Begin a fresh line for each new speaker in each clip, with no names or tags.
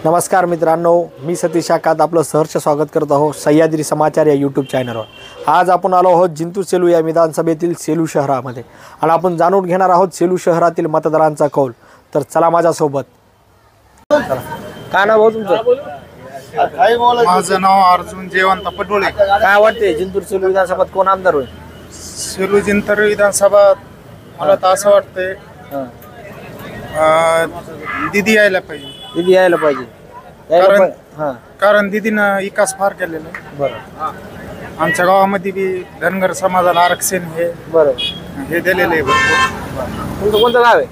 नमस्कार मित्रांनो, मी सतीश कात आपलं सहर्ष स्वागत करत आहोत सह्याद्री समाचार या यूट्यूब चॅनलवर। आज आपण आलो आहोत जिंतूर सेलू या विधानसभेतील सेलू शहरामध्ये आणि आपण जाणून घेणार आहोत सेलू शहरातील मतदारांचा कौल। तर चला माझ्यासोबत। काय नाव हो तुमचं?
माझं नाव अर्जुन जयवंत पटोळे।
काय वाटते जिंतूर सेलू विधानसभेत कोण आमदार होईल?
सेलू जिंतूर विधानसभा मला तर असं वाटतंय दीदी यायला पाहिजे।
दीदी यायला पाहिजे।
कारण दीदीनं विकास फार केलेला आहे।
बरं।
आमच्या गावामध्ये बी धनगर समाजाला आरक्षण हे दिलेलं आहे भरपूर।
तुमचं कोणतं गाव आहे?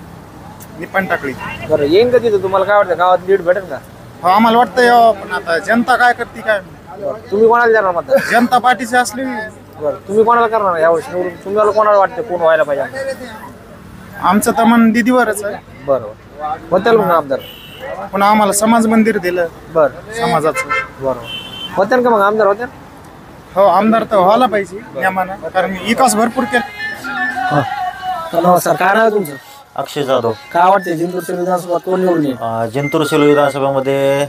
निपण टाकळी।
बरं, येईन का तिथं? तुम्हाला काय वाटतं गावात लीड भेटेल का?
हो, आम्हाला वाटतंय पण आता जनता काय करते काय।
तुम्ही कोणाला देणार मतदान?
जनता पार्टीची असली।
बरं, तुम्ही कोणाला करणार यावर्षी निवडून? तुम्हाला कोणाला वाटतं कोण व्हायला पाहिजे?
आमचं तर मन दीदीवरच आहे।
बरोबर, होतील मग आमदार?
पुन्हा आम्हाला समाज मंदिर दिलं
बरं
समाजाचं।
बरोबर, होत्या का मग आमदार? होत्या?
हो, आमदार तर व्हायला पाहिजे नियमानं, कारण विकास भरपूर केला।
नमस्कार, काय नाव तुमचं?
अक्षय जाधव।
काय वाटते जिंतूर सेलू विधानसभा कोण निवडून येईल?
जिंतूर सेलू विधानसभेमध्ये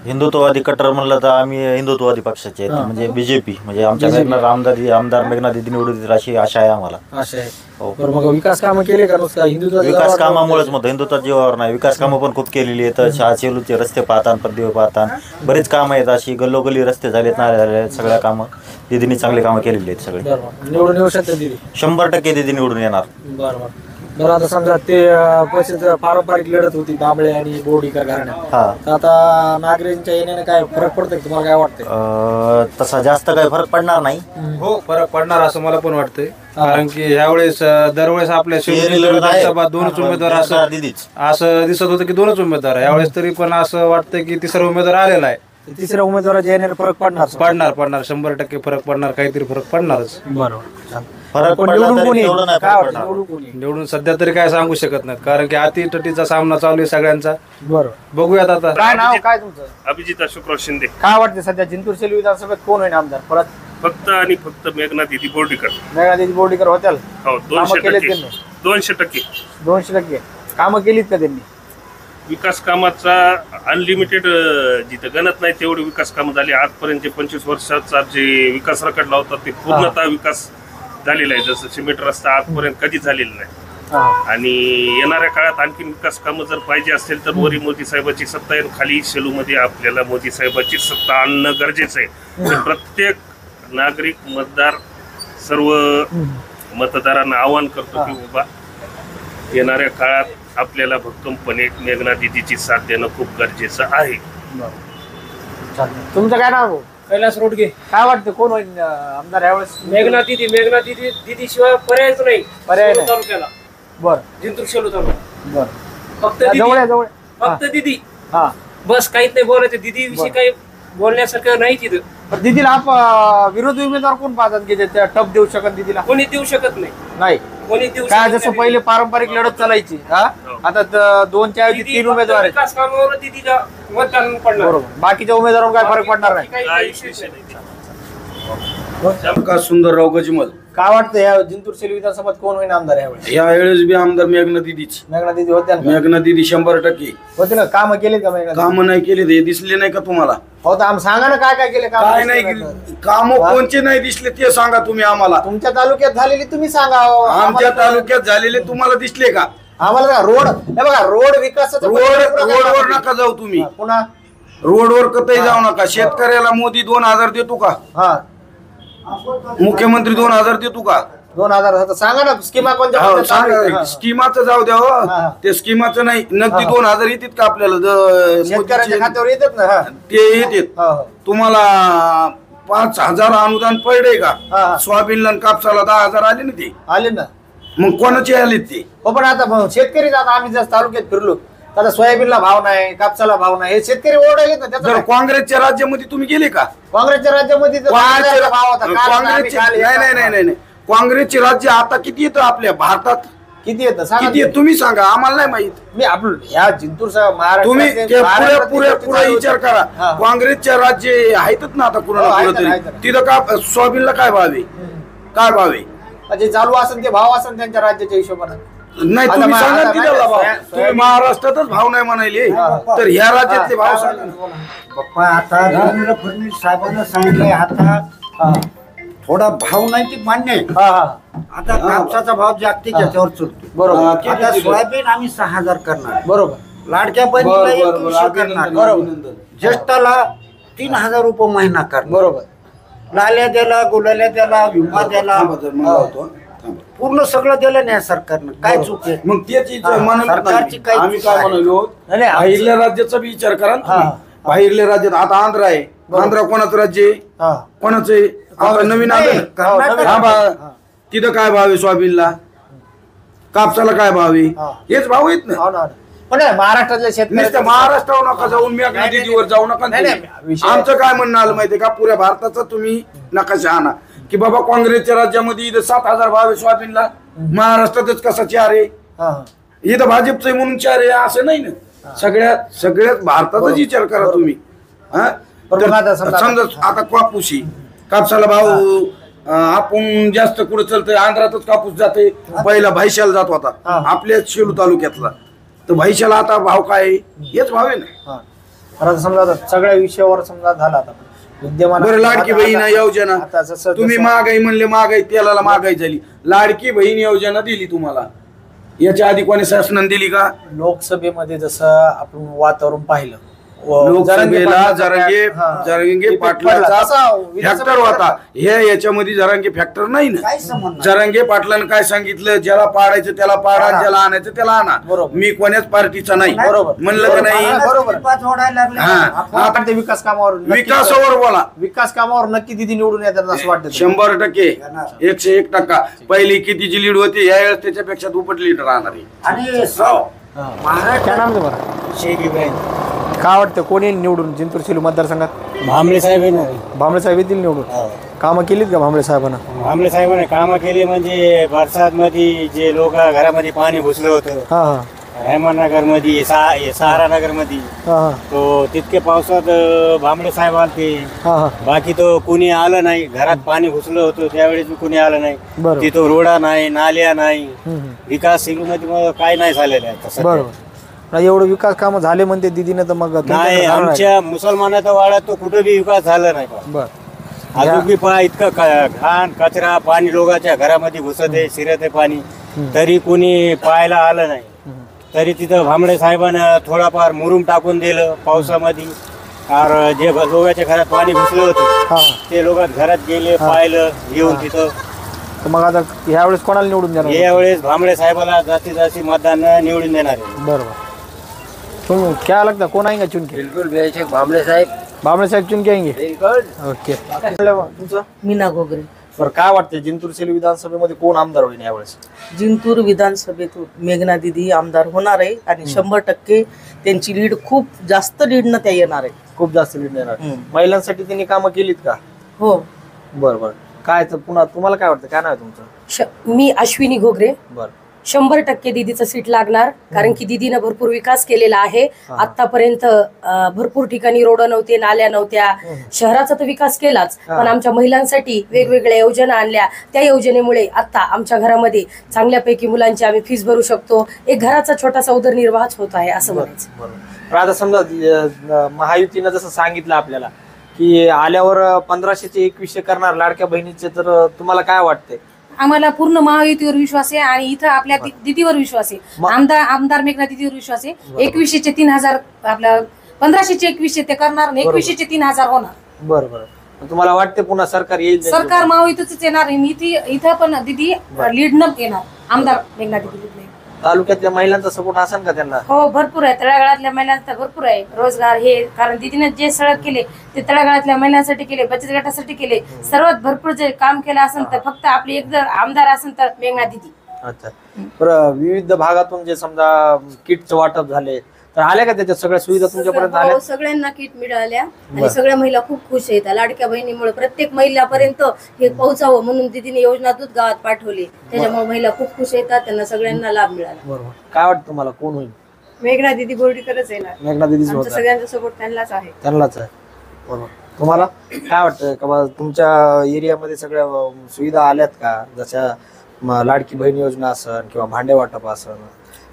हिंदुत्ववादी कट्टर म्हणलं तर आम्ही हिंदुत्ववादी पक्षाचे आहेत, म्हणजे बीजेपी। म्हणजे आमच्या आमदार मेघना दिदी निवडून येतील अशी आशा आहे आम्हाला।
अशा आहे। बरं, मग विकास कामं केले का नुसतं हिंदुत्व?
विकास कामामुळेच मत हिंदुत्वाच्या जीवावर नाही, विकास कामं पण खूप केलेली आहेत। सेलूचे रस्ते पाहतान, पदवी पाहतान बरेच कामं आहेत, अशी गल्लोगल्ली रस्ते झालेत, नाले झाले आहेत, सगळ्या कामं दिदीने चांगली कामं केलेली आहेत सगळे।
निवडून येऊ शकते दीदी?
100% दिदी निवडून येणार।
बरोबर बरं, आता समजा ते पैसे पारंपरिक लढत होती बांबळे आणि बोर्डीकर घराण्यात, आता नागरिकांच्या येण्याने काय फरक पडतोय तुम्हाला? काय वाटतंय?
तसा जास्त काही फरक पडणार नाही।
हो, फरक पडणार असं मला पण वाटतंय, कारण की ह्यावेळेस दरवेळेस आपल्या विधानसभा दोनच उमेदवार असं दिसत होतं की दोनच उमेदवार। यावेळेस तरी पण असं वाटतंय की तिसरा उमेदवार आलेला आहे।
तिसऱ्या उमेदवाराच्या येण्याने फरक पडणार?
100% फरक पडणार, काहीतरी फरक पडणारच।
बरोबर,
फरक
निवडून सध्या तरी काय सांगू शकत नाहीत, कारण की अतितटीचा सामना चालू आहे सगळ्यांचा।
बरोबर,
बघूयात आता।
काय नाव काय तुमचं?
अभिजित अशोकराव शिंदे।
काय वाटते सध्या जिंतूर सेलू विधानसभेत कोण होईल आमदार परत?
फक्त आणि फक्त मेघना दिदी बोर्डीकर।
मेघना दिदी बोर्डीकर होत्याल?
हो, 200%।
200% कामं केलीत का त्यांनी?
विकास कामाचा अनलिमिटेड जिथं गणत नाही तेवढे विकास कामं झाली आजपर्यंत। 25 वर्षाचा जे विकास रखडला होता ते पूर्णतः विकास झालेला आहे। जसं सिमेंट रस्ता आजपर्यंत कधीच झालेला नाही, आणि येणाऱ्या काळात आणखी विकास कामं जर पाहिजे असेल तर वरी मोदी साहेबाची सत्ता आहे, खाली सेलूमध्ये आपल्याला मोदी साहेबाची सत्ता आणणं गरजेचं आहे। तर प्रत्येक नागरिक मतदार सर्व मतदारांना आवाहन करतो की बाबा येणाऱ्या काळात आपल्याला भक्कमपणे मेघना दिदीची साथ देणं खूप गरजेचं आहे।
तुमचं काय नाव?
कैलास रोडगे।
काय वाटतं कोण होईल आमदार यावेळेस?
मेघना दिदी शिवाय पर्यायच नाही
पर्याय
सेलू
नाही।
तालुक्याला।
बरं
जिंतूर सेलू तालुका
बरं,
फक्त दीदी,
जवळ जवळ
फक्त दीदी,
हा
बस काहीच नाही बोलायचं। दीदी विषयी काही बोलण्यासारखं नाही तिथं।
पण दीदीला विरोधी उमेदवार कोण पाहतात की ते टप देऊ शकत दीदीला?
कोणी देऊ शकत नाही,
नाही
कोणी देऊ
काय?
शकत
जसं
नाही।
पहिले पारंपरिक लढत चालायची, आता 2च्या ऐवजी 3 उमेदवार आहेत।
विकास कामावर दीदीला मतदान पडणार।
बरोबर, बाकीच्या उमेदवारांवर काय फरक पडणार नाही?
काही विशेष नाही।
सुंदरराव गजमल।
काय वाटतं या जिंतूर सेलू विधानसभेत कोण होईल आमदार यावेळेस?
यावेळेस बी आमदार मेघना दिदीच।
मेघना दिदी होत्या ना?
मेघना दिदी 100%
होते ना? काम केले का मेघना?
काम नाही केले ते दिसले नाही का तुम्हाला?
हो, तर आम्ही सांगा ना काय काय केले काम?
काय नाही काम कोणचे नाही दिसले ते सांगा तुम्ही आम्हाला।
तुमच्या तालुक्यात झालेली तुम्ही सांगा।
आमच्या तालुक्यात झालेले तुम्हाला दिसले का?
आम्हाला रोड, हे बघा रोड विकासाचं
रोडवर नका जाऊ तुम्ही,
पुन्हा
रोडवर कतही जाऊ नका। शेतकऱ्याला मोदी 2000 देतो का?
हा,
मुख्यमंत्री 2000 देतो का?
2000 सांगा ना स्कीमा कोणत्या?
हो सांगा, स्कीमाचं जाऊ द्या हो, ते स्कीमाचं नाही। नगदी 2000 येतात का आपल्याला?
शेतकऱ्याच्या खात्यावर येतात ना?
ते येतात। तुम्हाला 5000 अनुदान पडले का? सोयाबीनला कापसाला 10,000 आले ना? ते
आले ना,
मग कोणाचे आले ते?
हो, पण आता शेतकरी आता आम्ही जर तालुक्यात फिरलो आता सोयाबीनला भाव नाही, कापसाला भाव नाही, हे शेतकरी ओरडायले ना त्याचा।
जर काँग्रेसच्या राज्यामध्ये तुम्ही गेले का?
काँग्रेसच्या राज्यामध्ये भाव होता
नाही, काँग्रेसचे राज्य आता किती येतं आपल्या भारतात?
किती येतं सांगा?
किती तुम्ही सांगा, आम्हाला नाही माहित।
मी आपलं ह्या जिंतूर
तुम्ही पुरा विचार करा। काँग्रेसच्या राज्य आहेतच ना आता कुणाला तरी, तिथं का सोयाबीनला काय भाव आहे? काय भाव आहे?
जे चालू असेल ते भाव असेल त्यांच्या राज्याच्या हिशोबाने।
नाही
आता
तुम्ही
मा-
सांगा
आता
तिथला भाव.
सोया-
तुम्ही महाराष्ट्रातच भाव नाही म्हणाले तर ह्या राज्यातले भाव सांगा ना.
पप्पा आता देवेंद्र फडणवीस साहेबांना सांगितलंय आता थोडा भाव नाही ते मान्य आहे. आता कापसाचा भाव जागतिक याच्यावर चलतो.
बरोबर
आता सोयाबीन आम्ही 6,000 करणार,
बरोबर
लाडक्या बहिणीला 2100 करणार, बरोबर ज्येष्ठाला 3,000 रुपये महिना करणार,
बरोबर
लाल्या द्याला, गुलाल्या द्याला, विमा द्याला,
थांबा जरा, मला होतो. थांबा.
पूर्ण सगळं दिलं नाही सरकारनं. काय चूक आहे?
मग तेच विचार म्हणत
सरकारची
नाही.
काही
आम्ही काय
चूक आहे?
म्हणालो
नाही, नाही,
बाहेरल्या राज्याचा बी विचार करा ना तुम्ही. बाहेरल्या राज्यात आता आंध्र आहे. आंध्र कोणाचं राज्य आहे?
हा.
कोणाचं आहे? आता नवीन आलं
नाही, कर्नाटक-
हा बा तिथं काय भाव आहे सोयाबीनला, कापसाला काय भाव आहे? हेच भाव आहेत ना.
हो ना, हो ना. पण नाही, महाराष्ट्रातल्या
नुसतं
शेतकऱ्या
महाराष्ट्रावर नका जाऊन मेघना दिदीवर जाऊ नका
नाही,
तुम्ही.
नाही, विषय-
आमचं काय म्हणणं आलं माहितीये का, पुऱ्या भारताचा तुम्ही नकाशा आणा की बाबा काँग्रेसच्या राज्यामध्ये इथं 7,000 भाव आहे सोयाबीनला, महाराष्ट्रातच कसा 4 आहे, इथं भाजपचं आहे म्हणून 4 आहे असं नाही ना. सगळ्यात भारताचाच विचार करा तुम्ही. हा?
पण
तर
मग आता समजा-
समजा आता कापूस आहे, कापसाला भाव आपण जास्त कुठं चालतंय, आंध्रातच कापूस जाते. पहिला भाईशाला जात होता आपल्या शेलू तालुक्यातला, तर भाईशाला आता भाव काय आहे? हेच भाव आहे ना.
आता समजा आता सगळ्या विषयावर समजा झाला आता विद्यमान
बरं लाडकी
आता-
बहीण योजना
आता जसं
तुम्ही महागाई म्हणले, महागाई तेलाला महागाई झाली, लाडकी बहीण योजना दिली तुम्हाला. याच्या आधी कोणी शासनाने दिली का?
लोकसभेमध्ये जसं आपण वातावरण पाहिलं
लोकसभेला जरांगे पाटलाचा
फॅक्टर
फॅक्टर होता. याच्यामध्ये जरांगे फॅक्टर नाही ना.
काय संबंध नाही.
जरांगे पाटलानं काय सांगितलं, ज्याला पाडायचं त्याला पाडा, ज्याला आणायचं त्याला आणा.
बरोबर.
मी कोण्याच पार्टीचा नाही
बरोबर.
म्हणलं का नाही.
बरोबर.
पाच ओढायला लागले.
हा.
आपण ते विकास कामावर नक्की-
विकासावर बोला.
विकास कामावर नक्की दिदी निवडून येतात असं वाटतं.
100%, 101%. पहिली कितीची लीड होती, यावेळेस त्याच्यापेक्षा दुप्पट लीड राहणार आहे.
आणि
काय नाम आहे बरं? काय वाटतं कोणी निवडून जिंतूर सेलू मतदारसंघात?
भांबळे साहेब आहे ना.
भांबळे साहेब येतील निवडून. कामं केलीत का भांबळे साहेबांना?
भांबळे साहेबांनी कामं केली म्हणजे बरसात मध्ये जे लोक घरामध्ये पाणी घुसलं होतं,
हा हा
हेमनगर मध्ये, सहारा नगर मध्ये,
हा
तो तितके पावसात भांबळे साहेब आलते.
हा हा
बाकी तो कुणी आलं नाही. घरात पाणी घुसलं होतं त्यावेळेस कुणी आलं नाही.
बरोबर.
तिथं रोडा नाही, नाल्या नाही,
हम्म.
विकास सेलू मध्ये काय नाही झालेलं आहे तसं.
बरोबर. नाही, एवढं विकास कामं झाले म्हणते दिदीने तर मग तुमच्याकडे
नाही,
जाणार आहे.
आमच्या मुसलमानाचा वाड्यात तो कुठं बी विकास झाला नाही.
बरं
अजून बी पहा इतकं घाण कचरा पाणी लोकांच्या घरामध्ये घुसत आहे, शिरत आहे पाणी, तरी कोणी पाहायला आलं नाही. तरी तिथं भांबळे साहेबांना थोडाफार मुरुम टाकून दिलं पावसामध्ये. और जे लोकांच्या घरात पाणी घुसलं
हा.
होतं ते लोक घरात गेले, पाहिलं येऊन तिथं.
तर मग आता यावेळेस कोणाला निवडून देणार?
यावेळेस भांबळे साहेबाला जास्तीत जास्त मतदान निवडून देणार आहे.
बरोबर. तुम क्या लगता कौन आएंगे चुन के?
बिलकुल बेशक भांबळे साहेब.
भांबळे साहेब चुन के आएंगे. ओके. तुमचं
मीना घोगरे.
बरं काय वाटतं जिंतूर सेलू विधानसभेमध्ये कोण आमदार होईल यावेळेस?
जिंतूर विधानसभेतून मेघना दिदी आमदार होणार आहे आणि 100% त्यांची लीड खूप जास्त लीडनं त्या येणार आहे.
खूप जास्त लीड देणार. महिलांसाठी त्यांनी कामं केलीत का?
हो.
बरं बरं. काय तर पुन्हा तुम्हाला काय वाटतं, काय नाव आहे तुमचं?
मी अश्विनी घोगरे.
बरं.
100% दीदीचं सीट लागणार, कारण की दीदीनं भरपूर विकास केलेला आहे. आतापर्यंत भरपूर ठिकाणी रोड नव्हते, नाल्या नव्हत्या, शहराचा तर विकास केलाच, पण आमच्या महिलांसाठी वेगवेगळ्या योजना आणल्या. त्या योजनेमुळे आता आमच्या घरामध्ये चांगल्यापैकी मुलांची आम्ही फीस भरू शकतो. एक घराचा छोटासा उदरनिर्वाहच होत आहे असं म्हणायचं.
बरं. आता समजा महायुतीनं जसं सांगितलं आपल्याला की आल्यावर 1500चे 2100 करणार लाडक्या बहिणीचे, तर तुम्हाला काय वाटतंय?
आम्हाला पूर्ण महायुतीवर विश्वास आहे आणि इथं आपल्या दीदीवर विश्वास आहे. आमदार मेघना दीदीवर विश्वास आहे. 2100चे 3000 आपल्या 1500चे 2100 ते करणार आणि 2100चे 3000 होणार.
बरं बरं. तुम्हाला वाटते पुन्हा सरकार येईल?
सरकार महायुतीच येणार. इथं पण दीदी लीड न येणार. आमदार मेघना दीदी.
तालुक्यातल्या महिलांचा सपोर्ट असेल का त्यांना?
हो, भरपूर आहे. तळागाळातल्या महिलांचा भरपूर आहे रोजगार. हे कारण दीदीने जे सगळं केले ते तळागाळातल्या महिलांसाठी केले, बचत गटासाठी केले. सर्वात भरपूर जे काम केलं असेल तर फक्त आपली एक जर आमदार असेल तर मेघना दीदी.
अच्छा. बरं. विविध भागातून जे समजा किटचं वाटप झाले तर आल्या का त्याच्यात सगळ्या सुविधा तुमच्यापर्यंत आल्या?
सगळ्यांना किट मिळाल्या आणि सगळ्या महिला खूप खुश आहेत. लाडक्या बहिणीमुळे प्रत्येक महिलापर्यंत हे पोहोचावं म्हणून दीदीने योजना दूध गावात पाठवली. त्याच्यामुळे महिला खूप खुश येतात, त्यांना सगळ्यांना लाभ मिळाला.
बरोबर. काय वाटतं तुम्हाला कोण होईल?
मेघना दीदी बोर्डीकरच येणार.
मेघना दीदीच
आमचा
होणार.
सगळ्यांचा सपोर्ट त्यांनाच आहे.
त्यांनाच आहे. बरोबर. तुम्हाला काय वाटतं का बा तुमच्या एरियामध्ये सगळ्या सुविधा आल्यात का? जशा लाडकी बहीण योजना असन किंवा भांडे वाटप असन,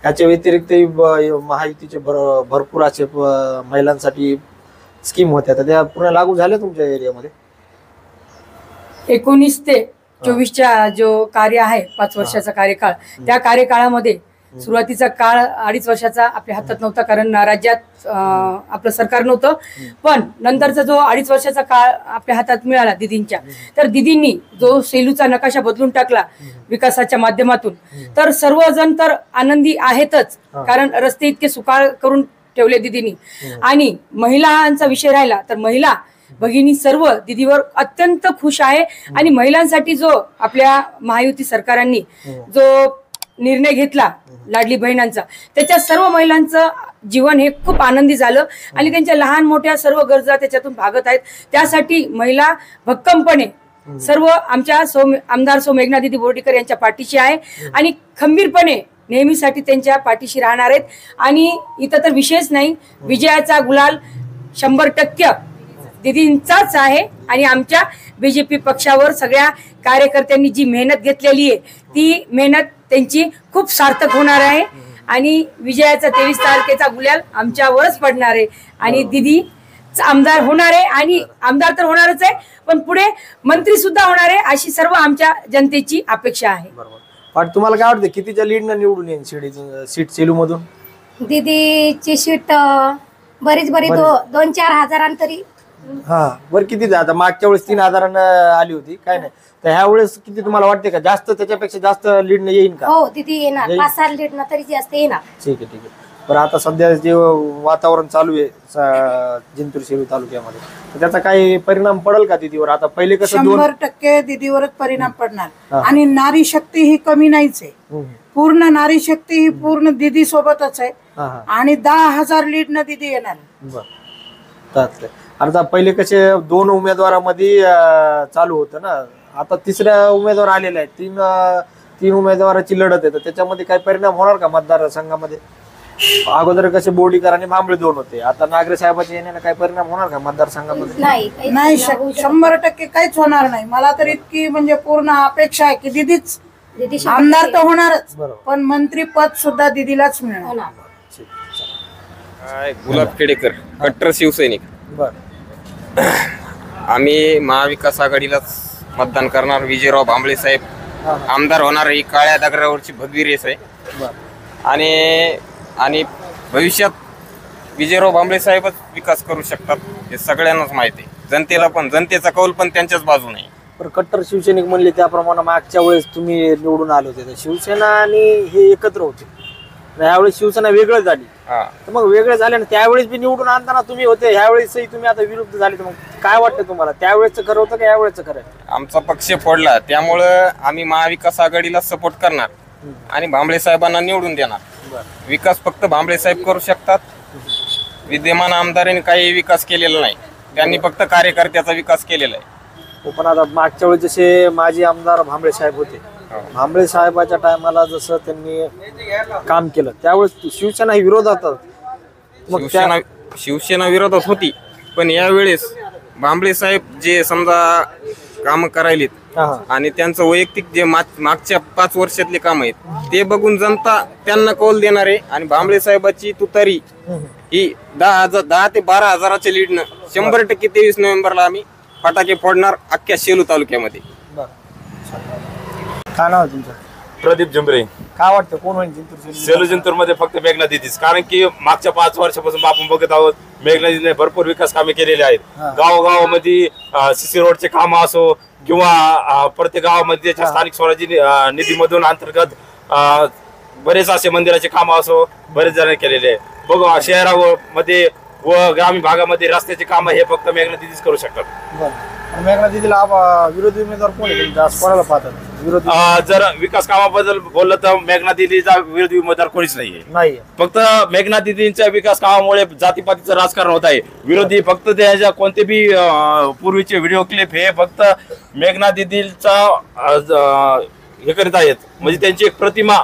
याच्या व्यतिरिक्तही महायुतीचे भरपूर असे महिलांसाठी स्कीम होत्या, तर त्या पूर्ण लागू झाल्या तुमच्या एरियामध्ये?
19 ते 24च्या जो कार्य आहे 5 वर्षाचा कार्यकाळ, त्या कार्यकाळामध्ये सुरुवातीचा काळ 2.5 वर्षाचा आपल्या हातात नव्हता, कारण राज्यात आपलं सरकार नव्हतं. पण नंतरचा जो 2.5 वर्षाचा काळ आपल्या हातात मिळाला दिदींच्या, तर दिदींनी जो सेलूचा नकाशा बदलून टाकला विकासाच्या माध्यमातून, तर सर्वजण तर आनंदी आहेतच, कारण रस्ते इतके सुकाळ करून ठेवले दिदींनी. आणि महिलांचा विषय राहिला तर महिला भगिनी सर्व दिदीवर अत्यंत खुश आहे. आणि महिलांसाठी जो आपल्या महायुती सरकारांनी जो निर्णय घेतला लाडली बहिणांचा, त्याच्या सर्व महिलांचं जीवन हे खूप आनंदी झालं आणि त्यांच्या लहान मोठ्या सर्व गरजा त्याच्यातून भागत आहेत. त्यासाठी महिला भक्कमपणे सर्व आमच्या आमदार मेघना दीदी बोर्डीकर यांच्या पाठीशी आहे आणि खंबीरपणे नेहमीसाठी त्यांच्या पाठीशी राहणार आहेत. आणि इथं तर विशेष नाही, विजयाचा गुलाल 100% दीदींचाच आहे. आणि आमच्या BJP पक्षावर सगळ्या कार्यकर्त्यांनी जी मेहनत घेतलेली आहे, ती मेहनत त्यांची खूप सार्थक होणार आहे. आणि विजयाचा 23 तारखेचा गुलाल आमच्यावरच पडणार आहे आणि दीदी आमदार होणार आहे. आणि आमदार तर होणारच आहे, पण पुढे मंत्री सुद्धा होणार आहे, अशी सर्व आमच्या जनतेची अपेक्षा आहे.
पण तुम्हाला काय वाटतं कितीच्या लीडनं निवडून येईल सीट सेलू मधून?
दीदीची सीट बरीच 2-4 हजारांतरी.
हा, बरं किती आता मागच्या वेळेस 3,000 आली होती, काय नाही, तर ह्या वेळेस किती तुम्हाला वाटते का जास्त, त्याच्यापेक्षा जास्त लीडनं येईल का?
हो, दीदी येणार, 5-6 लीडनं तरी जास्त येणार.
ठीक आहे. बरं, आता सध्या जे वातावरण चालू आहे जिंतूर सेलू तालुक्यामध्ये, तर त्याचा काही परिणाम पडेल का दीदीवर? आता पहिले कसं
100% दीदीवरच परिणाम पडणार. आणि नारी शक्ती ही कमी नाहीच आहे, पूर्ण नारी शक्ती ही पूर्ण दीदी सोबतच आहे. आणि 10,000 लीडनं दीदी येणार.
बरं, आता पहिले कसे 2 उमेदवारामध्ये चालू होतं ना, आता 3ऱ्या उमेदवार आलेला आहे, 3 उमेदवाराची लढत आहे, तर त्याच्यामध्ये काही परिणाम होणार का मतदारसंघामध्ये? अगोदर कसे बोर्डीकर आणि भांबळे 2 होते, आता नागरे साहेबांच्या येण्याला काही परिणाम होणार का मतदारसंघामध्ये?
नाही, 100% काहीच होणार नाही. मला तर इतकी म्हणजे पूर्ण अपेक्षा आहे की दीदीच आमदार तर होणारच, पण मंत्री पद सुद्धा दीदीलाच मिळणार.
गुलाब खेडेकर, कट्टर शिवसैनिक. आम्ही महाविकास आघाडीलाच मतदान करणार. विजयराव भांबळे साहेब आमदार होणार ही काळ्या दगडावरची भगवी रेस आहे. आणि भविष्यात विजयराव भांबळे साहेबच विकास करू शकतात हे सगळ्यांनाच माहिती आहे. जनतेला पण, जनतेचा कौल पण त्यांच्याच बाजूने आहे.
पण कट्टर शिवसैनिक म्हणले त्याप्रमाणे मागच्या वेळेस तुम्ही निवडून आले होते, तर शिवसेना आणि हे एकत्र होते, यावेळेस शिवसेना वेगळं झाली, तर मग वेगळे झाले ना, त्यावेळेस बी निवडून आणताना तुम्ही होते, ह्यावेळेसही तुम्ही आता विरुद्ध झाले, तर मग काय वाटतं तुम्हाला, त्यावेळेस खरं होतं का यावेळेस खरं?
आमचा पक्ष फोडला, त्यामुळं आम्ही महाविकास आघाडीला सपोर्ट करणार आणि भांबळे साहेबांना निवडून देणार. विकास फक्त भांबळे साहेब करू शकतात. विद्यमान आमदारांनी काही विकास केलेला नाही, त्यांनी फक्त कार्यकर्त्याचा विकास केलेला आहे.
पण आता मागच्या वेळेस जसे माजी आमदार भांबळे साहेब होते, भांबळे साहेबाच्या टायमाला जसं त्यांनी काम केलं, त्यावेळेस शिवसेना ही विरोधात,
शिवसेना विरोधात होती. पण यावेळेस भांबळे साहेब जे समजा काम करायलेत आणि त्यांचं वैयक्तिक जे मागच्या 5 वर्षातले काम आहेत ते बघून जनता त्यांना कौल देणार आहे. आणि भांबळे साहेबाची तुतारी ही 10 ते 12 हजाराच्या लीडनं 100% 23 नोव्हेंबरला आम्ही फटाके फोडणार अख्ख्या सेलू तालुक्यामध्ये.
काय नाव आहे तुमचं?
प्रदीप झुंबरे.
काय वाटतं कोण होईल जिंतूर
सेलू जिंतूर मध्ये? फक्त मेघना दीदीच, कारण की मागच्या 5 वर्षापासून आपण बघत आहोत मेघना दीदीने भरपूर विकास कामे केलेली आहेत. गावोगावामध्ये सीसी रोडचे काम असो किंवा प्रत्येक गावामध्ये त्याच्या स्थानिक स्वराज्य निधीमधून अंतर्गत बरेच असे मंदिराचे काम असो बरेच जण केलेले आहे. बघू शहरामध्ये व ग्रामीण भागामध्ये रस्त्याचे काम हे फक्त मेघना दीदीच करू शकतात.
मेघना दीदीला विरोधी उमेदवार कोण आहे कोणाला पाहतात?
जर विकास कामाबद्दल बोललं तर मेघना दीदीचा विरोधी उमेदवार कोणीच नाहीये. फक्त मेघना दीदींच्या विकास कामामुळे जातीपातीचं राजकारण होत आहे. विरोधी फक्त त्याच्या कोणते बी पूर्वीचे व्हिडिओ क्लिप हे फक्त मेघना दीदीचा हे करीत आहेत, म्हणजे त्यांची एक प्रतिमा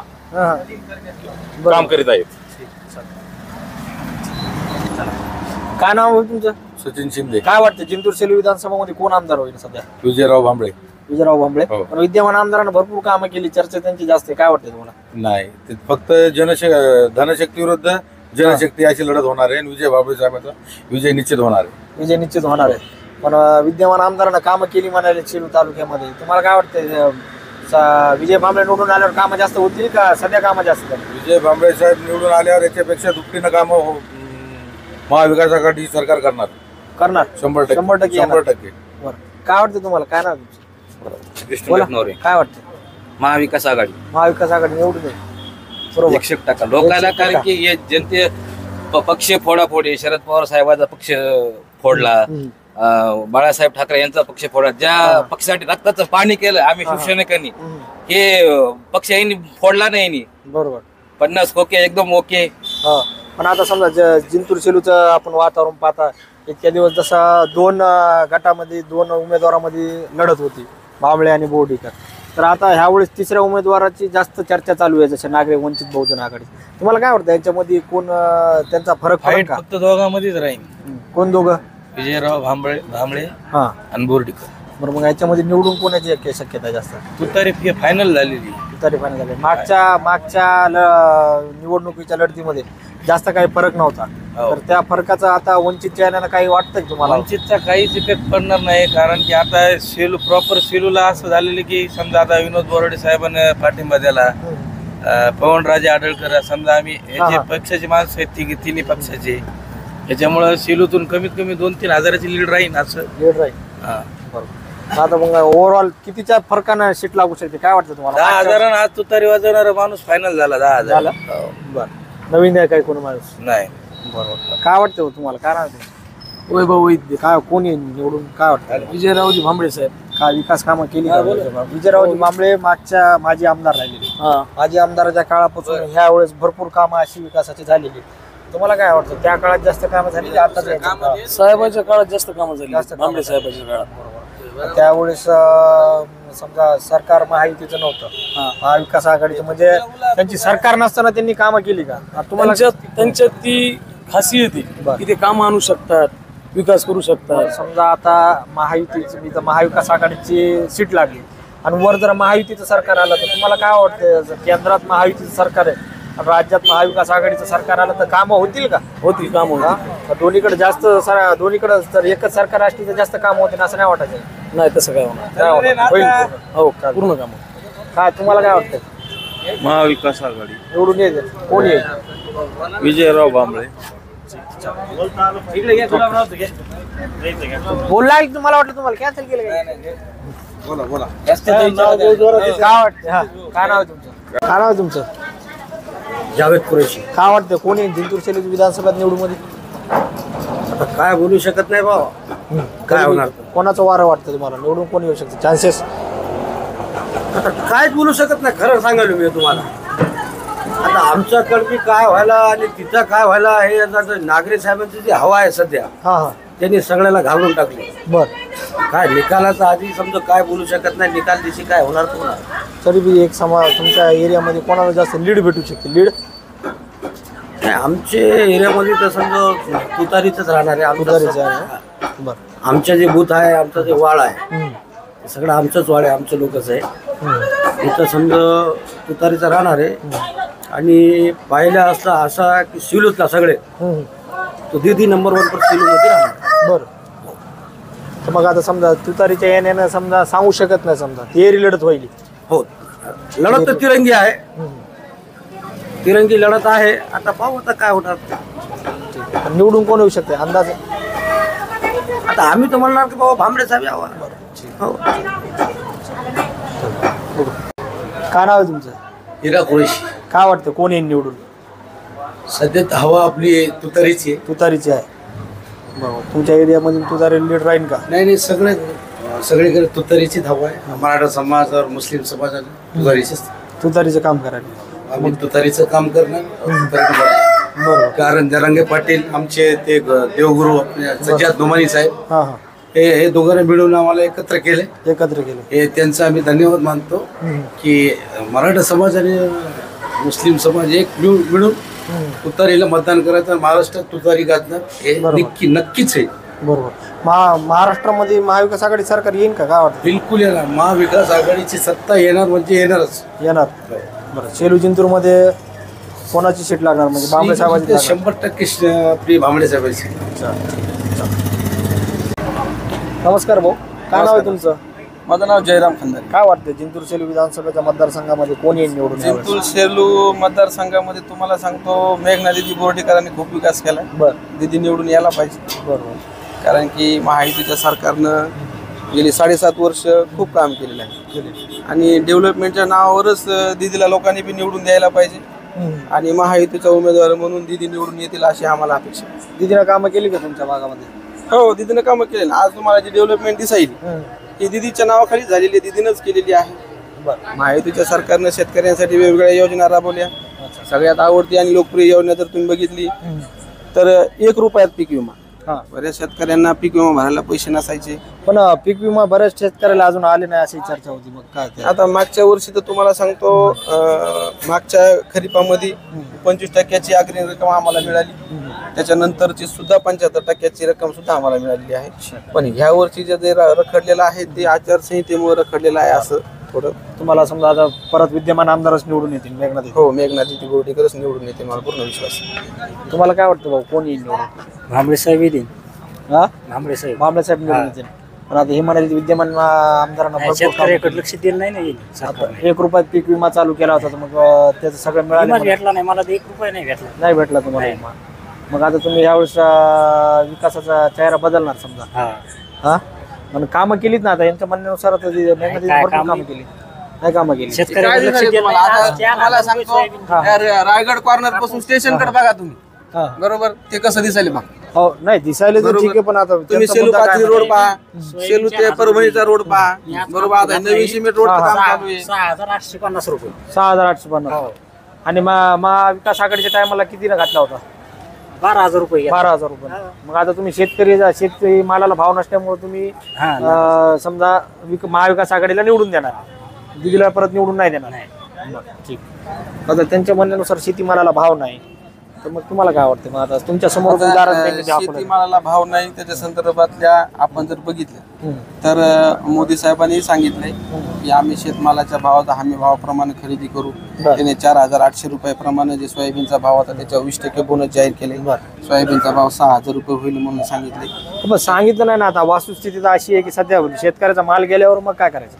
काम करीत आहेत.
काय नाव आहे तुमचं?
सचिन शिंदे.
काय वाटतं जिंतूर सेलू विधानसभा मध्ये कोण आमदार होईल सध्या?
विजयराव भांबळे.
विजयराव भांबळे. पण विद्यमान आमदारांना भरपूर कामं केली, चर्चा त्यांची जास्त आहे. काय वाटतं तुम्हाला?
नाही, ते फक्त धनशक्ती विरुद्ध जनशक्ती अशी लढत होणार आहे आणि विजय भांबळे साहेबांचा विजय निश्चित होणार आहे.
विजय निश्चित होणार आहे. पण विद्यमान आमदारांना कामं केली म्हणाले सेलू तालुक्यामध्ये. तुम्हाला काय वाटतं, विजय भांबळे निवडून आल्यावर कामं जास्त होतील का सध्या कामं जास्त?
विजय भांबळे साहेब निवडून आल्यावर याच्यापेक्षा दुपटीनं कामं महाविकास आघाडी सरकार करणार. 100%.
काय वाटतं तुम्हाला? काय नाव तुमचं? काय वाटतं?
महाविकास आघाडी
निवडून येईल बरोबर
100%. लोकांना, कारण की हे जनते पक्ष फोडाफोडी, शरद पवार साहेबांचा पक्ष फोडला, बाळासाहेब ठाकरे यांचा पक्ष फोडला, ज्या पक्षासाठी रक्ताचं पाणी केलं आम्ही शिवसैनिकांनी, हे पक्ष यांनी फोडला नाही.
बरोबर
50 खोके एकदम ओके.
पण आता समजा जिंतूर सेलूचं आपण वातावरण पाहता, इतक्या दिवस जसा 2 गटामध्ये 2 उमेदवारामध्ये लढत होती, भांबळे आणि बोर्डीकर, तर आता ह्यावेळेस तिसऱ्या उमेदवाराची जास्त चर्चा चालू आहे, जसे नागरिक वंचित बहुजन आघाडी. तुम्हाला काय वाटतं याच्यामध्ये कोण त्यांचा फरक
फक्त दोघांमध्येच राहील.
कोण दोघं?
विजयराव भांबळे आणि बोर्डीकर.
बरं, मग याच्यामध्ये निवडून कोणाची शक्यता जास्त?
तुतारी फायनल झालेली.
मागच्या निवडणुकीच्या लढतीमध्ये जास्त काही फरक नव्हता, तर त्या फरकाचा आता वंचितच्या यानं काही वाटतंय तुम्हाला?
वंचितचा काहीच इफेक्ट पडणार नाही, कारण की आता सेलू प्रॉपर सेलूला असं झालेलं की समजा आता विनोद बोराडे साहेबांनी पाठिंबा दिला, पवनराजे आडळकर, समजा आम्ही याचे पक्षाचे माणसं आहेत, तिन्ही पक्षाचे, याच्यामुळे सेलूतून कमीत कमी 2-3 हजाराची लीड राहील. असं
लीड राहील. आता मग ओव्हरऑल कितीच्या फरकानं सीट लागू शकते काय वाटतं तुम्हाला?
10,000 आज तुतारी वाजवणारा माणूस फायनल झाला. 10,000.
बरं, नवीन आहे काही कोणी माणूस
नाही.
बरोबर. काय वाटतं तुम्हाला? काय राहते वैभव वैद्य? काय कोणी निवडून? काय वाटतं?
विजयरावजी भांबळे साहेब.
काय विकास कामं केली? विजयरावजी भांबळे माजी आमदार राहिलेले, माजी आमदाराच्या काळापासून ह्या वेळेस भरपूर कामं अशी विकासाची झालेली. तुम्हाला काय वाटतं, त्या काळात जास्त कामं झाली आता?
साहेबांच्या काळात जास्त कामं झाली, भांबळे साहेबांच्या काळात.
त्यावेळेस समजा सरकार महायुतीचं नव्हतं, महाविकास आघाडीचं, म्हणजे त्यांची सरकार नसताना त्यांनी कामं केली का? तुम्हाला
त्यांच्यात ती खासियत आहे की ते कामं आणू शकतात, विकास करू शकतात.
समजा आता महायुतीची महाविकास आघाडीची सीट लागली आणि वर जर महायुतीचं सरकार आलं तर तुम्हाला काय वाटतं? केंद्रात महायुतीचं सरकार आहे, राज्यात महाविकास आघाडीचं सरकार आलं तर कामं होतील का?
होतील कामं.
दोन्हीकडे जास्त दोन्हीकडे जर एकच सरकार असली तर जास्त कामं होतील असं नाही वाटायचं?
नाही, तसं काय होणार. हो, पूर्ण कामं.
काय तुम्हाला काय वाटतं?
महाविकास आघाडी
निवडून येईल. कोण येईल?
विजयराव भांबळे.
बोलला तुम्हाला वाटलं? तुम्हाला कॅन्सल केलं काय?
बोला.
काय वाटतं? काय नाव तुमचं? काय नाव तुमचं?
जावेद कुरेशी.
काय वाटतं कोण येईल जिंतूर सेलू विधानसभा निवडून?
आता काय बोलू शकत नाही बाबा, काय होणार.
कोणाचं वारं वाटतं तुम्हाला? निवडून कोण येऊ शकतं? चान्सेस
आता कायच बोलू शकत नाही, खरं सांगायला मी तुम्हाला. आता आमच्याकडे काय व्हायला आणि तिथं काय व्हायला हे नागरे साहेबांची जी हवा आहे सध्या, त्यांनी सगळ्याला घालून टाकली. काय निकालाचा आधी समजा काय बोलू शकत नाही, निकाल दिवशी काय होणार तुम्हाला.
तरी बी एक तुमच्या एरियामध्ये कोणाला जास्त लीड भेटू शकते? लीड
आमच्या एरियामध्ये तर समजा तुतारीच राहणार आहे. आमच्या जे बूथ आहे, आमचं जे वाड आहे, सगळं आमचंच वाड आहे, आमचं लोकच आहे. इथं समजा तुतारीचं राहणार आहे. आणि पाहिलं असता असा की सिलूतला सगळे तो दीदी नंबर 1 पर सिलूमध्ये राहणार.
बरं, तर मग आता समजा तुतारीच्या येण्यानं समजा सांगू शकत नाही, समजा तिहेरी लढत होईल.
हो, लढत तर तिरंगी आहे, तिरंगी लढत आहे. आता पाहू आता काय होणार.
निवडून कोण येऊ शकते अंदाज?
आता आम्ही तर म्हणणार की बाबा भांबळे साहेब यावा.
काय नाव आहे तुमचं?
हिरा कुरेशी.
काय वाटतं कोण येईल निवडून?
सध्या हवा आपली तुतारीची
आहे. तुमच्या एरियामध्ये तुतारी लीड राहील का?
नाही, सगळीकडे तुतारीचीच हवा आहे. मराठा समाज और मुस्लिम समाजाने
तुतारीचं काम करायला
आम्ही तुतारीचं काम करणार. कारण जरांगे पाटील आमचे ते देवगुरु सज्जाद नोमानी साहेब, हे दोघांना मिळून आम्हाला एकत्र केले. हे त्यांचा आम्ही धन्यवाद मानतो की मराठा समाज आणि मुस्लिम समाज एक मिळून तुतारीला मतदान करायचं. महाराष्ट्रात तुतारी गाजणार हे नक्कीच आहे.
बरोबर. महाराष्ट्रामध्ये महाविकास आघाडी सरकार येईल का काय वाटतं?
बिलकुल येणार. महाविकास आघाडीची सत्ता येणार म्हणजे येणारच.
येणार. बरं, सेलू जिंतूरमध्ये कोणाची सीट लागणार म्हणजे भांबळे साहेबांची लागणार?
100% आपली भांबळे साहेबांची.
नमस्कार भाऊ, काय नाव आहे तुमचं?
माझं नाव जयराम खंदारे.
काय वाटतं जिंतूर सेलू विधानसभेच्या मतदारसंघामध्ये कोण येईल निवडून?
जिंतूर सेलू मतदारसंघामध्ये तुम्हाला सांगतो मेघना दिदी बोर्डीकरांनी खूप विकास केला.
बरं.
दिदी निवडून यायला पाहिजे.
बरोबर.
कारण की महायुतीच्या सरकारनं गेली 7.5 वर्ष खूप काम केलेलं आहे आणि डेव्हलपमेंटच्या नावावरच दिदीला लोकांनी बी निवडून द्यायला पाहिजे आणि महायुतीचा उमेदवार म्हणून दिदी निवडून येतील अशी आम्हाला अपेक्षा.
दिदीनं कामं केली का तुमच्या भागामध्ये?
हो, दिदीनं कामं केली ना. आज तुम्हाला जी डेव्हलपमेंट दिसाईल ही दिदीच्या नावाखाली झालेली दिदीनंच केलेली आहे. महायुतीच्या सरकारनं शेतकऱ्यांसाठी वेगवेगळ्या योजना राबवल्या. सगळ्यात आवडती आणि लोकप्रिय योजना जर तुम्ही बघितली तर 1 रुपयात पीक विमा. बऱ्याच शेतकऱ्यांना पीक विमा भरायला पैसे नसायचे,
पण पीक विमा बऱ्याच शेतकऱ्याला अजून आले नाही अशी चर्चा होती. मग काय ते?
आता मागच्या वर्षी तर तुम्हाला सांगतो मागच्या खरीपामध्ये 25% अग्रिम रक्कम आम्हाला मिळाली. त्याच्यानंतरची सुद्धा 75% रक्कम सुद्धा आम्हाला मिळालेली आहे. पण ह्या वर्षीचे जे रखडलेलं आहे ते आचारसंहितेमुळे रखडलेलं आहे. असं थोडं
तुम्हाला समजा आता परत विद्यमान आमदारच निवडून येतील मेघना दिदी?
हो, मेघना दिदी बोर्डीकरच निवडून येते, मला पूर्ण विश्वास.
तुम्हाला काय वाटतं भाऊ, कोण येईल निवडून?
भांबळे साहेब येतील.
भांबळे साहेब निवडून येतील. पण आता हे म्हणाले विद्यमान आमदारांना
शेतकऱ्याकडे लक्ष दिलं नाही ना.
1 रुपयात पीक विमा चालू केला होता, तर मग त्याचं सगळं मिळालं
भेटला नाही मला. 1 रुपया नाही भेटला.
नाही भेटला तुम्हाला विमा. मग आता तुम्ही यावेळेस विकासाचा चेहरा बदलणार समजा. हा, पण कामं केलीत ना आता यांच्या म्हणण्यानुसार आता मेघना दिदी भरपूर कामं केली. नाही कामं केली.
मला सांगतो रायगड कॉर्नर पासून स्टेशन कडे बघा तुम्ही. बरोबर, ते कसं दिसायला बघा.
हो, नाही दिसायला तर ठीक आहे, पण आता
तुम्ही सेलू पाथरी रोड पहा, सेलू ते परभणीचा रोड पहा. बरोबर, आता नवीन सिमेंट रोड काम चालू आहे.
6,850 रुपये.
6,850. आणि महाविकास आघाडीच्या टायमाला कितीला घातला होता?
12,000 रुपये.
12,000 रुपये. मग आता तुम्ही शेतकरी मालाला भाव नसल्यामुळे तुम्ही समजा महाविकास आघाडीला निवडून देणार, दिदीला परत निवडून नाही देणार. ठीक. आता त्यांच्या म्हणण्यानुसार शेतीमालाला भाव नाही, तर मग तुम्हाला काय वाटतं? मग आता तुमच्या समोर
शेतीमालाला भाव नाही त्याच्या संदर्भातल्या आपण जर बघितलं तर मोदी साहेबांनी सांगितलंय की आम्ही शेतमालाच्या भावाचा हमी भावाप्रमाणे खरेदी करू. त्याने 4,800 रुपयाप्रमाणे जे सोयाबीनचा भाव होता त्याच्यावर 20% बोनस जाहीर केले. सोयाबीनचा भाव 6,000 रुपये होईल म्हणून सांगितले.
पण सांगितलं नाही ना. आता वास्तुस्थिती अशी आहे की सध्या शेतकऱ्याचा माल गेल्यावर मग काय करायचं?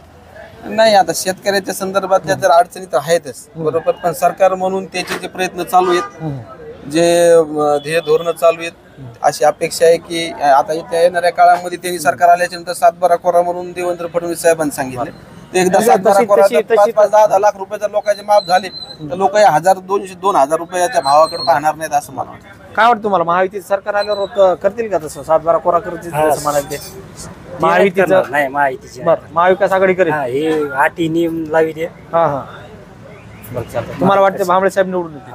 नाही, आता शेतकऱ्याच्या संदर्भातल्या तर अडचणी तर आहेतच. बरोबर, पण सरकार म्हणून त्याचे जे प्रयत्न चालू आहेत, जे ध्येय धोरण चालू आहेत, अशी अपेक्षा आहे की आता इथे येणाऱ्या काळामध्ये त्यांनी सरकार आल्याच्या नंतर 7/12 कोरा म्हणून देवेंद्र फडणवीस साहेबांनी सांगितले. एकदा 7/12 कोरा 5-10 लाख रुपयाचा लोकांचे माफ झाले तर लोक 1,000-2,000 रुपयाच्या भावाकडे पाहणार नाहीत असं मला वाटतं.
काय वाटतं तुम्हाला, महायुतीचं सरकार आल्यावर करतील का तसं 7/12 कोरा करतील असं म्हणाले? महायुतीचं
नाही, महायुतीची
महाविकास आघाडी करेल.
हे अटी नियम लावी दे.
तुम्हाला वाटतं भांबळे साहेब निवडून येतील?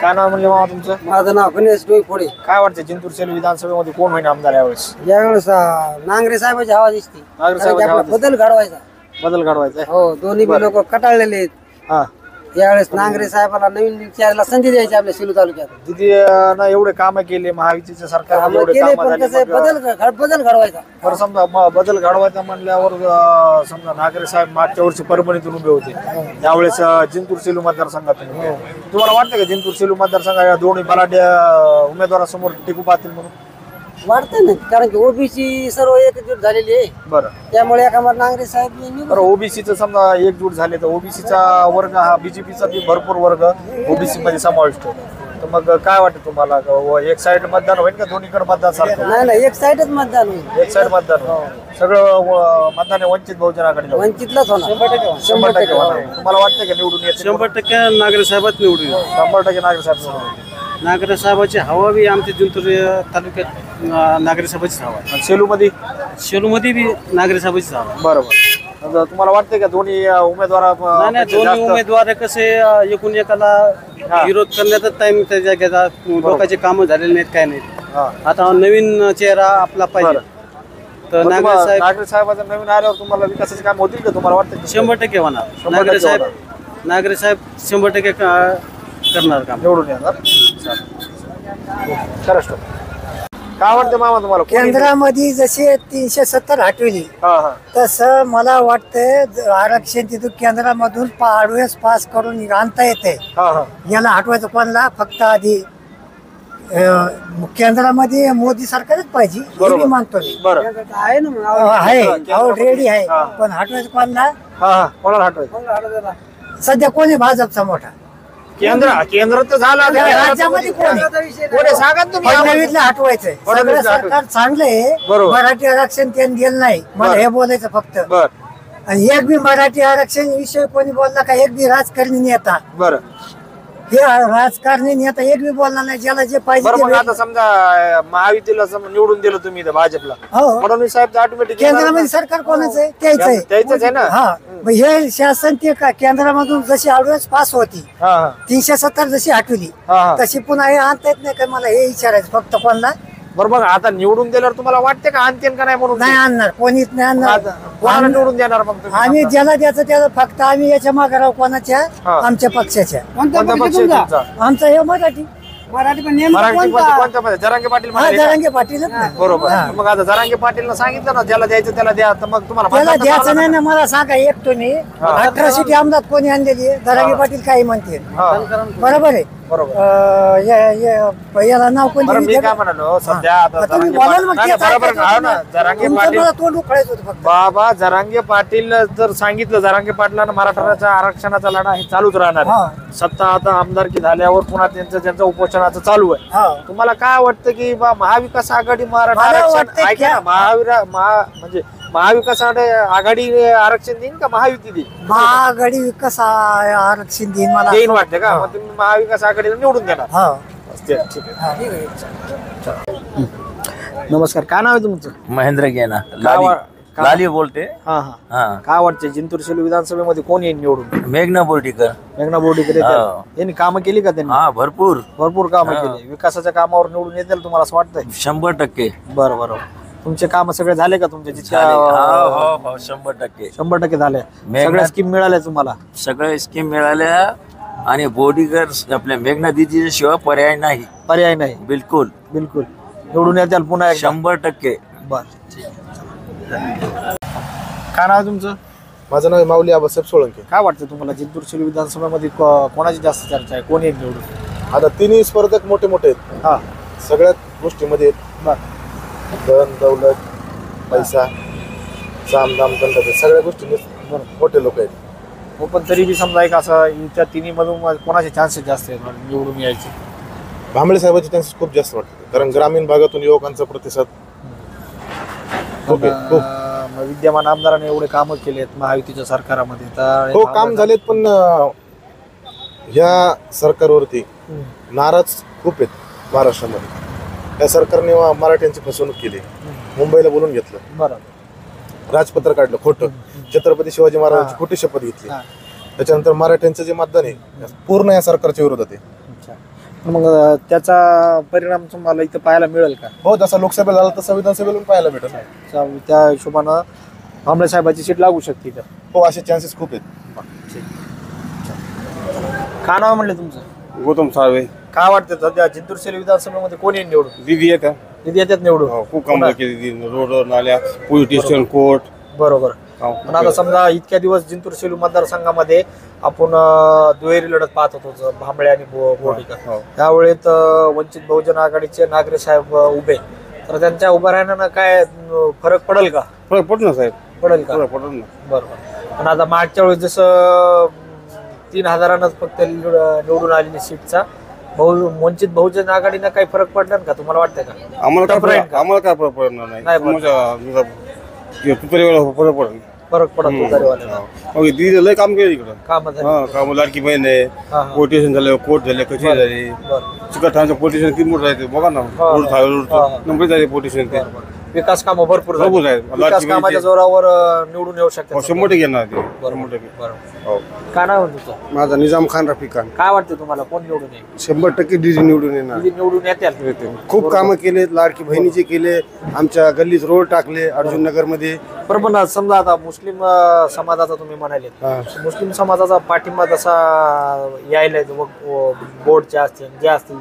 काय नाव म्हणले मामा तुमचं?
माझं नाव गणेश डोईफोडे.
काय वाटतं जिंतूर सेलू विधानसभेमध्ये कोण होईल आमदार यावेळेस?
यावेळेस नांगरे साहेबांची हवा दिसते. बदल घडवायचा. हो, दोन्ही बी लोक कटाळलेले आहेत. यावेळेस नांगरे साहेबाला नवीन चेहऱ्याला संधी द्यायची आपल्या सेलू तालुक्यात.
तिथे ना एवढे काम केले महायुतीच्या सरकारने,
बदल घडवायचा.
बरं, समजा बदल घडवायचा म्हणल्यावर समजा नागरे साहेब मागच्या वर्षी परभणीतून उभे होते, त्यावेळेस जिंतूर सेलू मतदारसंघातून. तुम्हाला वाटतं का जिंतूर सेलू मतदारसंघात या दोन्ही बलाढ्य उमेदवारासमोर टिकू पाहतील म्हणून?
वाटतं ना, कारण की ओबीसी सर्व एकजूट झालेली आहे.
बरं,
त्यामुळे एकामध्ये नांगरे साहेब.
बरं, ओबीसीचं समजा एकजूट झाले तर ओबीसीचा वर्ग हा बीजेपीचा बी भरपूर वर्ग ओबीसी मध्ये समाविष्ट आहे. तर मग काय वाटतं तुम्हाला, एक साईड मतदान होईल का दोन्हीकडे मतदान सारखं?
नाही, एक साईडच मतदान होईल.
एक साईड मतदान सगळं मतदान वंचित बहुजनाकडे,
वंचितलाच होणार.
100% होणार. तुम्हाला वाटतं का निवडून येते?
100% नागरे साहेबात निवडून.
100% नागरे साहेब.
नागरे साहेबाची हवा बी आमच्या जिंतूर तालुक्यात नागरे साहेबाचीच हवा आहे. सेलूमध्ये बी नागरे साहेबाचीच हवा.
बरोबर. तुम्हाला वाटतं का दोन्ही उमेदवार?
दोन्ही उमेदवार कसे एकूण एकाला विरोध करण्याचा टाइम त्याच्या घ्यायचा. लोकांचे कामं झालेले नाहीत, काय नाहीत. आता नवीन चेहरा आपला पाहिजे. तर
नागरे साहेबांचा नवीन आल्यावर तुम्हाला विकासाचे काम होतील का तुम्हाला वाटतं?
100% होणार. नागरे साहेब 100% करणार काम.
निवडून येणार. खरंच काय वाटतं मामा तुम्हाला कोण येईल?
केंद्रामध्ये जसे 370 हटवली तसं मला वाटतं आरक्षण तिथून केंद्रामधून आडवेस पास करून आणता येते. याला हटवायचं कोणाला फक्त आधी केंद्रामध्ये मोदी सरकारच पाहिजे हे मी मानतो.
आहे
ना ऑलरेडी आहे पण हटवायचं कोणाला
कोणाला हटवायचं
सध्या कोणी भाजपचा मोठा
केंद्र तर झाला
राज्यामध्ये कोणी
सांगा तुम्ही
फडणवीसला हटवायचंय. सगळं सरकार चांगलं आहे. मराठी आरक्षण त्यांनी दिलं नाही मला हे बोलायचं फक्त. आणि एक बी मराठी आरक्षण विषय कोणी बोलला का एक बी राजकारणी नेता हे राजकारणी नेता एक बी बोलला नाही. ज्याला जे पाहिजे
बरं मग आता समजा महायुतीला निवडून दिलं तुम्ही इथं भाजपला फडणवीस साहेब ऑटोमॅटिक
केंद्रामध्ये सरकार कोणाचं आहे
त्याचंच आहे ना.
हा हे शासन ते का केंद्रामधून जशी ॲडव्हान्स पास होती 370 जशी हटवली तशी पुन्हा हे आणता येत नाही का मला हे विचारायचं फक्त कोणाला.
बरोबर आता निवडून दिल्यावर तुम्हाला वाटते का आणते का नाही म्हणून
नाही आणणार कोणीच नाही आणणार.
कोणाला निवडून देणार मग तुम्ही?
आम्ही ज्याला द्यायचं त्याला फक्त आम्ही याच्या मागे राहू कोणाच्या आमच्या पक्षाच्या.
कोणत्या पक्ष आहे तुमचा?
आमचा हे मराठी
मराठी कोणत्या मध्ये? जरांगे पाटील म्हणाले का?
जरांगे पाटीलच ना.
बरोबर मग आता जरांगे पाटील सांगितलं ना ज्याला द्यायचं त्याला द्या तर मग तुम्हाला
त्याला
मतदान
द्यायचं
करावं
नाही ना. मला सांगा एकटोने 18 आमदार कोणी आणलेली आहे जरांगे पाटील काही म्हणते बरोबर आहे. याला नाव कोणी
बरं, मी काय म्हणालो सध्या आता जरांगे पाटील- नाही, नाही, बरोबर आहे ना, जरांगे पाटील
तोंड उखळायचं होतं फक्त.
बाबा जरांगे पाटील जर सांगितलं जरांगे पाटलांना मराठ्याच्या आरक्षणाचा लढा हे चालूच राहणार आहे. सत्ता आता आमदारकी झाल्यावर पुन्हा त्यांचं उपोषणाचं चालू आहे. तुम्हाला काय वाटतं की महाविकास आघाडी मराठा
मला
आरक्षण
वाटतं
ऐका ना, म्हणजे महाविकास आघाडी आरक्षण देईन का महायुती देईन?
महाआघाडी विकास आरक्षण देईन मला
देईन वाटते का? मग तुम्ही महाविकास आघाडीला निवडून देणार. ठीक आहे. नमस्कार काय नाव आहे तुमचं?
महेंद्र गेना
काय
लाली बोलते.
काय वाटते जिंतूर सेलू विधानसभेमध्ये कोण येईल निवडून?
मेघना बोर्डीकर.
मेघना बोर्डीकर येतील. यांनी कामं केली का त्यांनी?
भरपूर
भरपूर कामं केली. विकासाच्या कामावर निवडून येतील तुम्हाला असं वाटतंय?
100%.
बरं बरं. तुमचे काम सगळे झाले का तुमच्या जितक्या?
100%.
100% झाले. सगळ्या स्कीम मिळाल्या तुम्हाला?
सगळ्या स्कीम मिळाल्या आणि बोर्डीकर आपल्या मेघना दिदीच्या शिवाय पर्याय नाही. बिलकुल
निवडून येतील पुन्हा
100%.
काय नाव आहे तुमचं?
माझं नाव माऊली आबासाहेब सोळंके.
काय वाटतं तुम्हाला जिंतूर सेलू विधानसभेमध्ये कोणाची जास्त चर्चा आहे? कोण येईल निवडून?
आता तिन्ही स्पर्धक मोठे आहेत. सगळ्याच गोष्टीमध्ये धन दौलत पैसा सामदाम दंड सगळ्या गोष्टी मोठे लोक आहेत.
हो पण तरी बी समजा एक असं त्या तिन्ही मधून कोणाचे चान्सेस जास्त आहेत निवडून यायचे?
भांबळे साहेबांचे चान्सेस खूप जास्त वाटतात कारण ग्रामीण भागातून युवकांचा प्रतिसाद खूप
विद्यमान आमदारांनी एवढे कामं केलेत महायुतीच्या सरकारामध्ये तर
हो काम झालेत पण ह्या सरकारवरती नाराज खूप आहेत महाराष्ट्रामध्ये. या सरकारने मराठ्यांची फसवणूक केली. मुंबईला बोलून घेतलं.
बरोबर.
राजपत्र काढलं खोटं. छत्रपती शिवाजी महाराजांची खोटी शपथ घेतली. त्याच्यानंतर मराठ्यांचं जे मतदान आहे पूर्ण या सरकारच्या विरोधात आहे.
मग त्याचा परिणाम तुम्हाला इथं पाहायला मिळेल का?
हो जसा लोकसभेला झाला तसा विधानसभेला पाहायला भेटेल.
त्या हिशोबानं भांबळे साहेबांची सीट लागू शकते का?
हो असे चान्सेस खूप आहेत.
काय नाव म्हणले तुमचं?
गौतम साळवे.
काय वाटतं सध्या जिंतूर सेलू विधानसभेमध्ये कोण येईल निवडून?
दिदी येतात.
दिदी येतात निवडून.
खूप कामं केली. रोड नाल्या पोलीस स्टेशन कोर्ट.
बरोबर. पण आता समजा इतक्या दिवस जिंतूर सेलू मतदारसंघामध्ये आपण दुहेरी लढत पाहत होतो भांबळे आणि बोर्डीकर. त्यावेळेत वंचित बहुजन आघाडीचे नागरे साहेब उभे तर त्यांच्या उभं राहण्यानं काय फरक पडेल का?
फरक पडणार साहेब.
पडेल का?
पडेल ना.
बरोबर. पण आता मागच्या वेळेस जसं 3000 फक्त निवडून आलेली सीटचा वंचित बहुजन आघाडीनं काही फरक पडणार का तुम्हाला वाटतंय का?
आम्हाला काय फरक पडणार नाही.
फरक पडत
दिदी लय काम केलं इकडं.
काम
लाडकी बहीण आहे. पोलिटिशन झालं कोर्ट झाले कचेरी झाली. चिकटठाणचं पोलिटिशन किती मोठं आहे बघा ना. रोड नंबर झाले पोलिटिशन ते
विकास कामं भरपूर
आहेत.
विकास कामाच्या जोरावर निवडून येऊ शकतात.
100% घेणार ते.
काय नाव तुमचं?
माझा निजाम खान रफिक खान.
काय वाटतं तुम्हाला कोण निवडून येईल?
100% दिदी निवडून येणार.
निवडून येतील.
खूप कामं केलेत. लाडकी बहिणीचे केले. आमच्या गल्लीत रोड टाकले अर्जुन नगर मध्ये.
बरोबर. समजा आता मुस्लिम समाजाचा तुम्ही म्हणाले मुस्लिम समाजाचा पाठिंबा तसा यायला बोर्डचे असतील जे असतील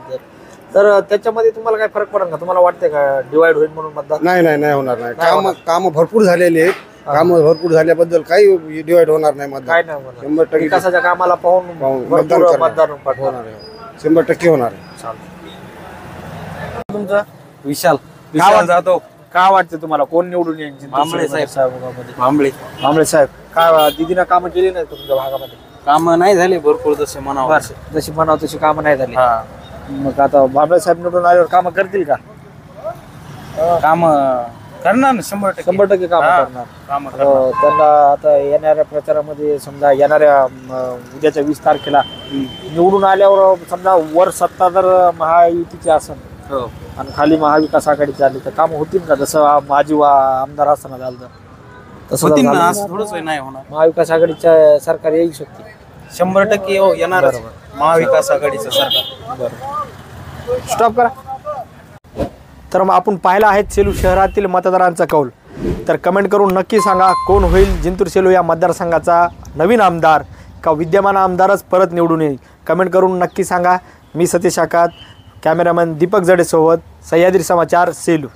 तर त्याच्यामध्ये तुम्हाला काय फरक पडेल का? तुम्हाला वाटतंय का डिवाइड होईल म्हणून मतदान?
नाही होणार नाही.
नाही होणार.
काम भरपूर झालेले आहेत. काम भरपूर झाल्याबद्दल काही डिवाइड होणार नाही मतदान.
काय नाही होणार.
100%
विकासाच्या कामाला पाहून
मतदान
भरपूर
करणार.
मतदान पाठवणार.
होणार आहे. 100% होणार आहे.
तुमचं
विशाल
जाधव काय वाटतं तुम्हाला कोण निवडून येईल जिंतूर
भांबळे
शहरामध्ये?
साहेब. भांबळे
भांबळे साहेब काय दिदीनं कामं केली नाही का तुमच्या भागामध्ये?
काम नाही झाले भरपूर जसे म्हणावं
बरं, जशी म्हणावं तशी कामं नाही झाली. मग आता भांबळे साहेब निवडून आल्यावर कामं करतील का?
काम करणार ना 100%
कामं करणार.
काम
त्यांना आता येणाऱ्या प्रचारामध्ये समजा येणाऱ्या उद्याच्या 20 तारखेला निवडून आल्यावर समजा वर सत्ता जर महायुतीची असेल आणि खाली महाविकास आघाडीची आली तर काम होतील का? जसं माजी आमदार असताना झालं तसं
होतील
झालं
ना,
नाही.
असं थोडंच नाही होणार.
महाविकास आघाडीच्या सरकार येऊ शकते
100% येणारच महाविकास आघाडीचं सरकार.
स्टॉप करा. तर मग आपण पाहिलं आहे सेलू शहरातील मतदारांचा कौल. तर कमेंट करून नक्की सांगा कोण होईल जिंतूर सेलू या मतदारसंघाचा नवीन आमदार का विद्यमान आमदारच परत निवडून येईल? कमेंट करून नक्की सांगा. मी सतीश आकात, कॅमेरामॅन दीपक जडेसोबत, सह्याद्री समाचार, सेलू.